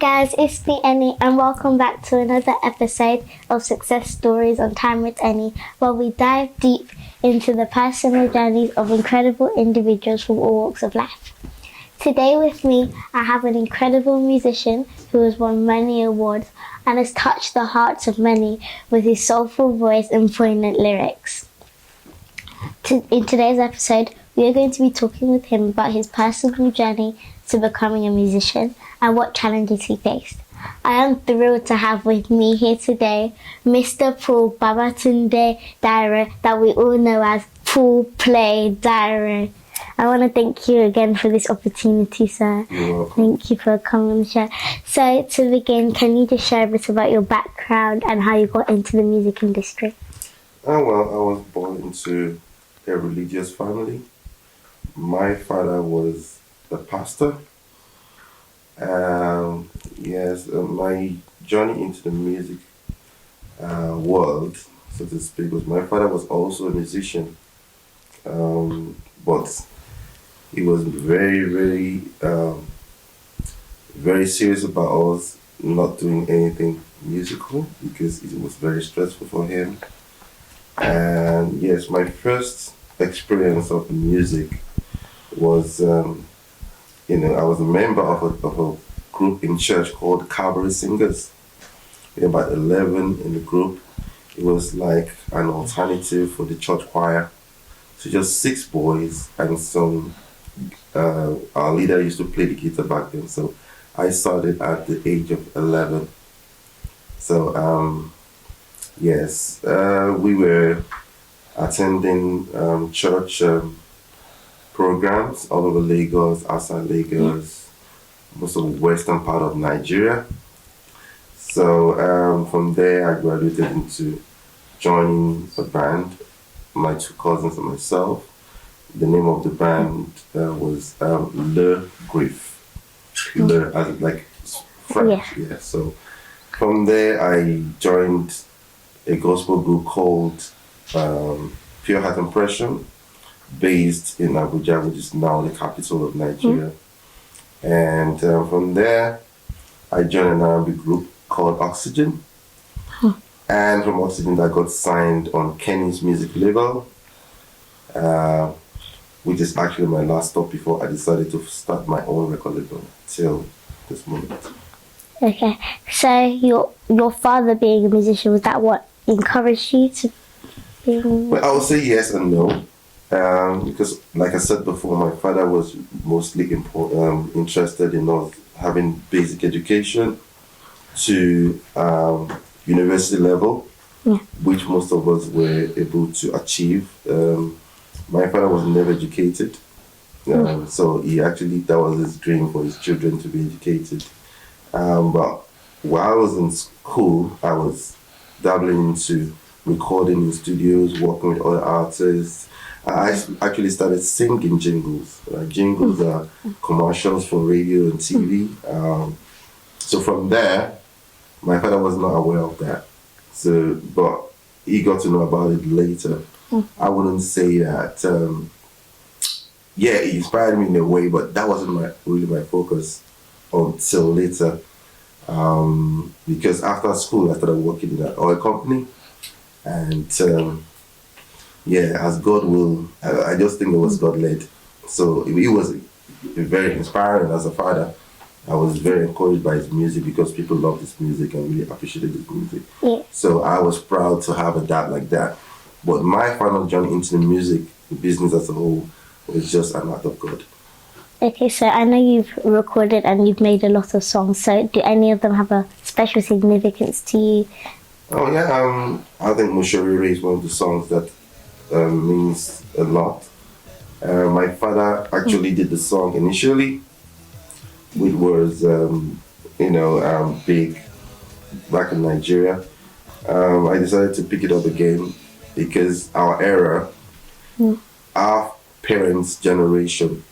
guys, it's WithEni and welcome back to another episode of Success Stories on Time with Eni, where we dive deep into the personal journeys of incredible individuals from all walks of life. Today with me, I have an incredible musician who has won many awards and has touched the hearts of many with his soulful voice and poignant lyrics. In today's episode, we are going to be talking with him about his personal journey to becoming a musician and what challenges he faced. I am thrilled to have with me here today Mr. Paul Babatunde Dairo, that we all know as Paul Play Dairo. I want to thank you again for this opportunity, sir. You're welcome. Thank you for coming on the show. So to begin, can you just share a bit about your background and how you got into the music industry? Well, I was born into a religious family. My father was a pastor. My journey into the music world, so to speak, was my father was also a musician, but he was very serious about us not doing anything musical because it was very stressful for him. And yes, my first experience of music was, I was a member of a group in church called Cabaret Singers. We were about 11 in the group. It was like an alternative for the church choir. So just 6 boys and some, our leader used to play the guitar back then. So I started at the age of 11. So, we were attending church programs all over Lagos, outside Lagos, most of the western part of Nigeria. So from there, I graduated into joining a band, my 2 cousins and myself. The name of the band was Le Griff. Le, as in like French, yeah. So from there, I joined a gospel group called Pure Heart Impression, based in Abuja, which is now the capital of Nigeria. And from there, I joined an R&B group called Oxygen. And from Oxygen, I got signed on Kenny's music label, which is actually my last stop before I decided to start my own record label till this moment. Okay, so your father being a musician, was that what encouraged you to be? Well, I would say yes and no. Because, like I said before, my father was mostly interested in us having basic education to university level, which most of us were able to achieve. My father was never educated, so that was his dream for his children to be educated. But while I was in school, I was dabbling into recording in studios, working with other artists. I actually started singing jingles. Jingles are commercials for radio and TV. So from there, my father was not aware of that. But he got to know about it later. I wouldn't say that. It inspired me in a way, but that wasn't really my focus until later. Because after school, I started working in an oil company, and as God will, I just think it was God led. So it was very inspiring as a father. I was very encouraged by his music because people loved his music and really appreciated his music. Yeah. So I was proud to have a dad like that. But my final journey into the music business as a whole was just an act of God. Okay, so I know you've recorded and you've made a lot of songs. So do any of them have a special significance to you? Oh yeah, I think Moshorere is one of the songs that means a lot. My father actually did the song initially, which was big back in Nigeria. I decided to pick it up again because our era, our parents' generation,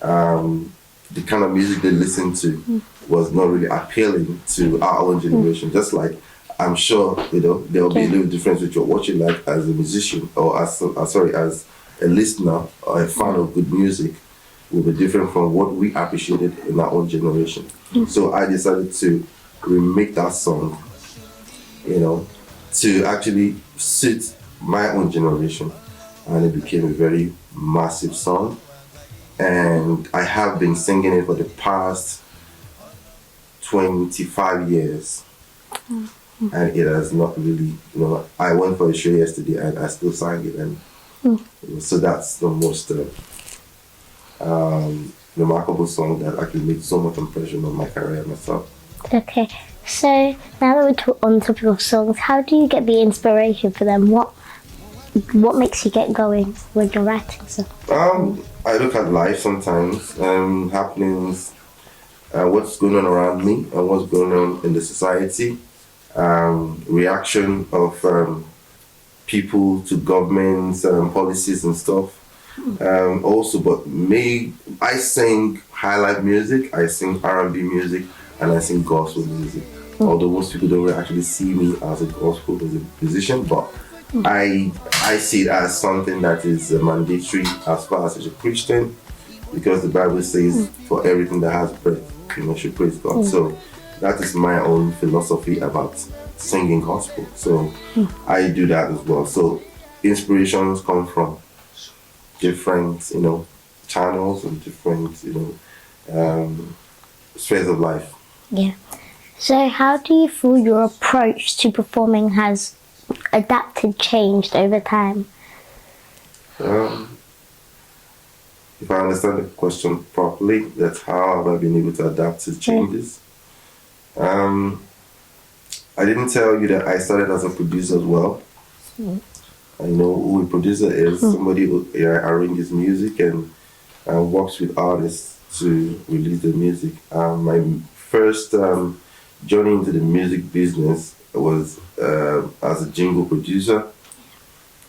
the kind of music they listened to was not really appealing to our own generation. Just like I'm sure there'll be a little difference with what you like as a musician or as a listener or a fan of good music. will be different from what we appreciated in our own generation. So I decided to remake that song, to actually suit my own generation. And it became a very massive song. And I have been singing it for the past 25 years. And it has not really, I went for a show yesterday and I still sang it. And so that's the most remarkable song that actually made so much impression on my career myself. Okay, so now that we're on the topic of songs, how do you get the inspiration for them? What makes you get going when you're writing stuff? I look at life sometimes, happenings, what's going on around me and what's going on in the society, reaction of people to governments, policies and stuff. Also, but I sing high life music, I sing R&B music, and I sing gospel music. Although most people don't actually see me as a gospel musician, but I see it as something that is mandatory as far as a Christian, because the Bible says for everything that has breath, you should praise God. So that is my own philosophy about singing gospel. So I do that as well. So inspirations come from different, channels and different, spheres of life. Yeah. So how do you feel your approach to performing has adapted, changed over time? If I understand the question properly, that's how have I been able to adapt to changes. I didn't tell you that I started as a producer as well. I know who a producer is, somebody who arranges music and works with artists to release the music. My first journey into the music business was as a jingle producer.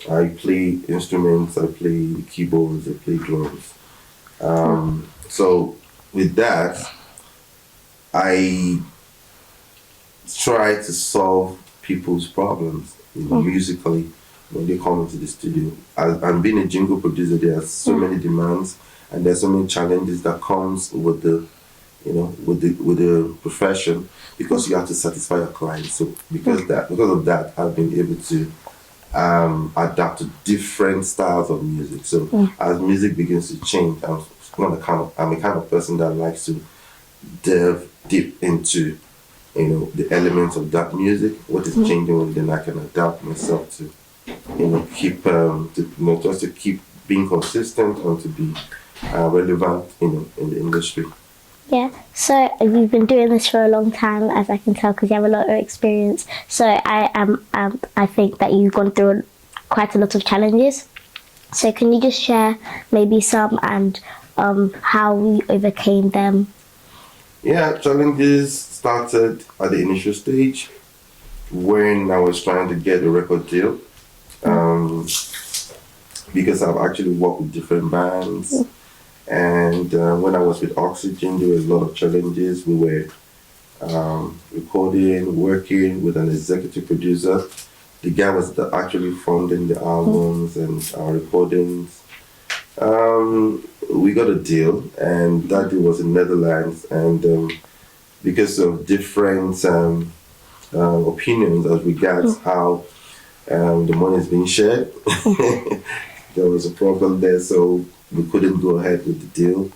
I play instruments, I play keyboards, I play drums. So with that, I try to solve people's problems musically when they come into the studio. And being a jingle producer, there are so many demands and there's so many challenges that comes with the with the profession, because you have to satisfy your clients. So because of that, I've been able to adapt to different styles of music. So as music begins to change, I'm a kind of person that likes to delve deep into the elements of that music, what is changing, and then I can adapt myself to keep just to keep being consistent and to be relevant in the industry. Yeah, so you've been doing this for a long time, as I can tell, because you have a lot of experience. So I think that you've gone through quite a lot of challenges. So can you just share maybe some and how we overcame them? Yeah, challenges started at the initial stage when I was trying to get a record deal, because I've actually worked with different bands. And when I was with Oxygen, there were a lot of challenges. We were recording, working with an executive producer. The guy was actually funding the albums and our recordings. We got a deal, and that deal was in Netherlands. And because of different opinions as regards how the money is being shared, there was a problem there. So we couldn't go ahead with the deal.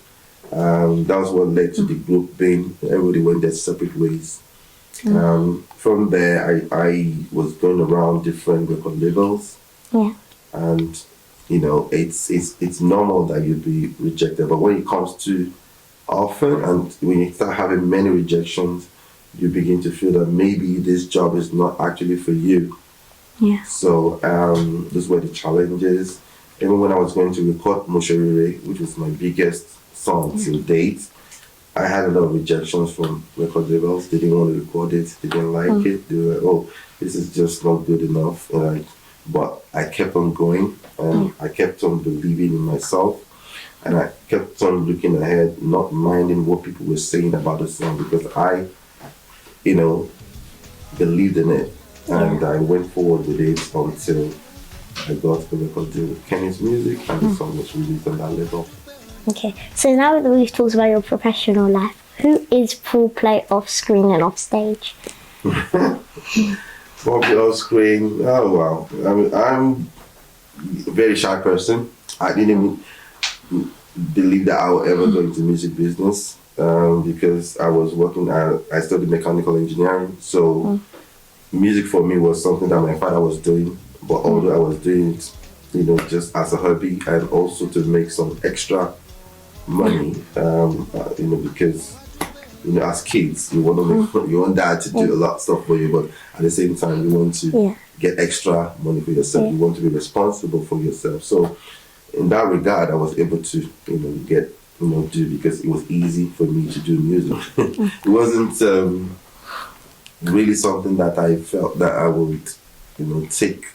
That was what led to the group being, everybody went their separate ways. From there, I was going around different record labels. Yeah. And, it's normal that you'd be rejected. But when it comes to often, and when you start having many rejections, you begin to feel that maybe this job is not actually for you. Yeah. So those were the challenges. Even when I was going to record Mosherere, which was my biggest song to date, I had a lot of rejections from record labels. They didn't want to record it, they didn't like it. They were like, oh, this is just not good enough. But I kept on going, and I kept on believing in myself, and I kept on looking ahead, not minding what people were saying about the song, because I, believed in it. And I went forward with it until I got the record deal with Kenny's Music, and the song was released on that level. Okay, so now that we've talked about your professional life, who is Paul Play off screen and off stage? Probably off screen. Oh wow! I'm a very shy person. I didn't believe that I would ever go into music business because I was working. I studied mechanical engineering, so music for me was something that my father was doing. But although I was doing it, just as a hobby and also to make some extra money, because as kids you want to make you want dad to do a lot of stuff for you, but at the same time you want to get extra money for yourself. You want to be responsible for yourself. So in that regard, I was able to do because it was easy for me to do music. It wasn't really something that I felt that I would take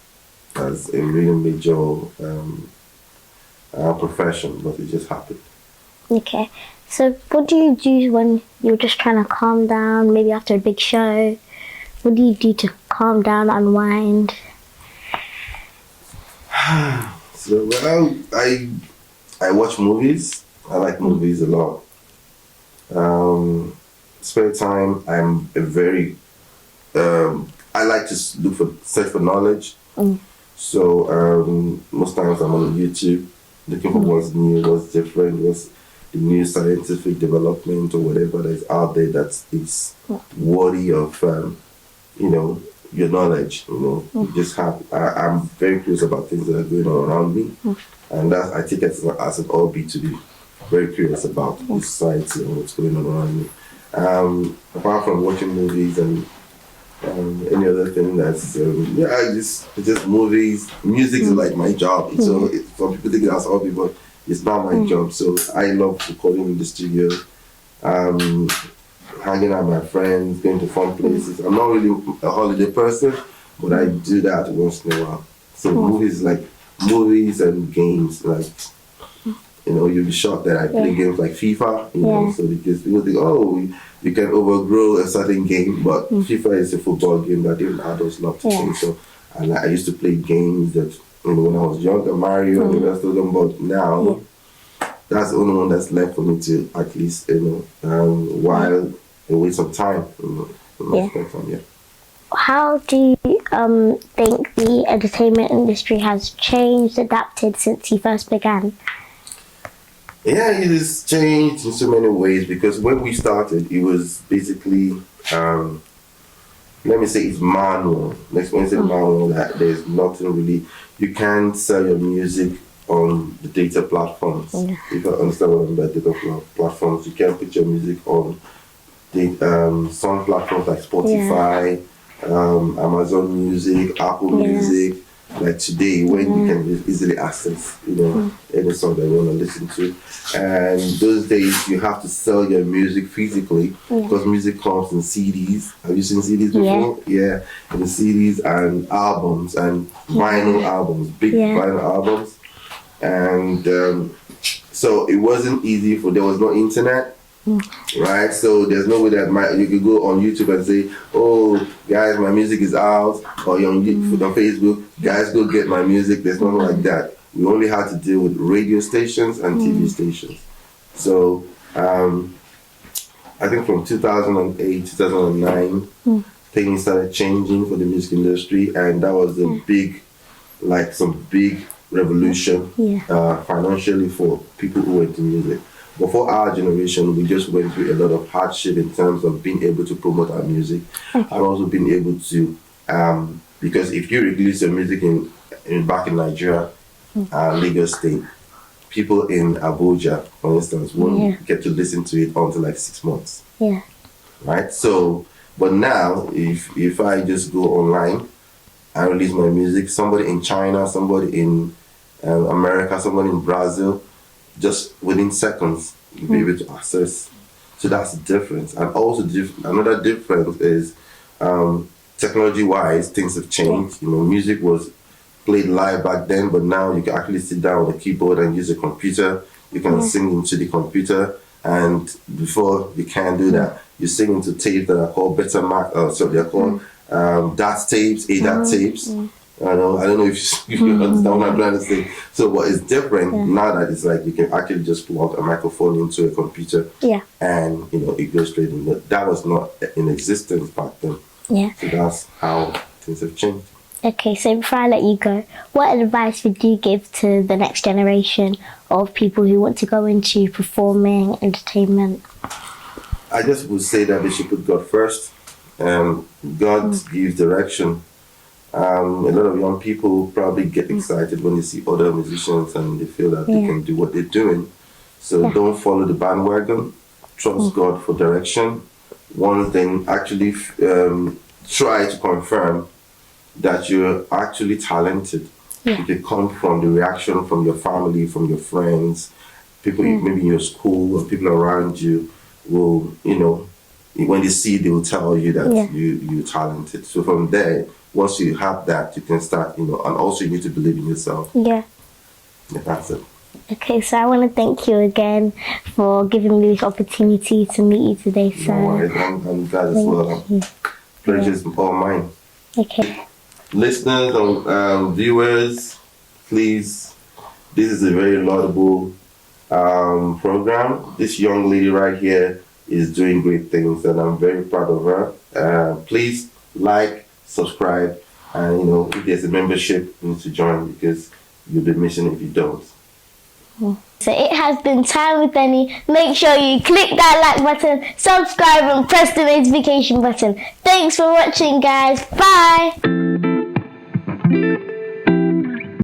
as a really major profession, but it just happened. Okay, so what do you do when you're just trying to calm down, maybe after a big show? What do you do to calm down, unwind? So I watch movies. I like movies a lot. Spare time, I'm a very I like to search for knowledge. So most times I'm on YouTube looking for what's new, what's different, what's the new scientific development or whatever that is out there that is worthy of your knowledge. You just have. I'm very curious about things that are going on around me, and that I take it as an hobby to be very curious about the society and what's going on around me. Apart from watching movies and any other thing that's just movies. Music is like my job. So some people think that's hobby, but it's not my job. So I love recording in the studio, hanging out with my friends, going to fun places. I'm not really a holiday person, but I do that once in a while. So movies and games, like you'll be shocked that I play games like FIFA, so because people think, oh, you can overgrow a certain game, but FIFA is a football game that even adults love to play. So, and I used to play games that, when I was younger, Mario and the rest of them, but now, that's the only one that's left for me to at least, while away some time, How do you think the entertainment industry has changed, adapted since you first began? Yeah, it has changed in so many ways because when we started, it was basically, let me say it's manual. Next one is manual, that there's nothing really, you can't sell your music on the data platforms. If you understand what I mean by data platforms, you can't put your music on the song platforms like Spotify, Amazon Music, Apple Music. Like today, when you can easily access, any song that you want to listen to. And those days, you have to sell your music physically because music comes in CDs. Have you seen CDs before? Yeah, and the CDs and albums and vinyl albums, big vinyl albums. And so it wasn't easy there was no internet. Right, so there's no way that you could go on YouTube and say, "Oh, guys, my music is out," or on Facebook, "Guys, go get my music." There's nothing like that. We only had to deal with radio stations and TV stations. So I think from 2008, 2009, things started changing for the music industry, and that was a big revolution financially for people who were into music. But for our generation, we just went through a lot of hardship in terms of being able to promote our music and also being able to, because if you release your music back in Nigeria, Lagos State, people in Abuja, for instance, won't get to listen to it until like 6 months. Yeah. Right? So, but now, if I just go online and release my music, somebody in China, somebody in America, somebody in Brazil, just within seconds, you'll be able to access. So that's the difference. And also, another difference is technology-wise, things have changed. Music was played live back then, but now you can actually sit down with a keyboard and use a computer. You can sing into the computer, and before you can do that, you sing into tapes that are called they're called DAT tapes, ADAT tapes. I don't know if you understand what I'm trying to say. So what is different now that it's like you can actually just plug a microphone into a computer and it goes straight in. That was not in existence back then. Yeah. So that's how things have changed. Okay, so before I let you go, what advice would you give to the next generation of people who want to go into performing, entertainment? I just would say that they should put God first. God gives direction. A lot of young people probably get excited when they see other musicians and they feel that they can do what they're doing. So don't follow the bandwagon. Trust God for direction. Once then actually try to confirm that you're actually talented. If it comes from the reaction from your family, from your friends, people maybe in your school or people around you will, when they see, they will tell you that you're talented. So from there, once you have that, you can start, and also you need to believe in yourself. Yeah, that's it. Okay, so I want to thank you again for giving me this opportunity to meet you today, sir. No worries, I'm glad as well. Pleasure's all mine. Okay. Listeners or viewers, please, this is a very laudable program. This young lady right here is doing great things and I'm very proud of her. Please like, subscribe, and if there's a membership, you need to join because you'll be missing if you don't. So it has been Time with Eni. Make sure you click that like button, subscribe and press the notification button. Thanks for watching, guys. Bye.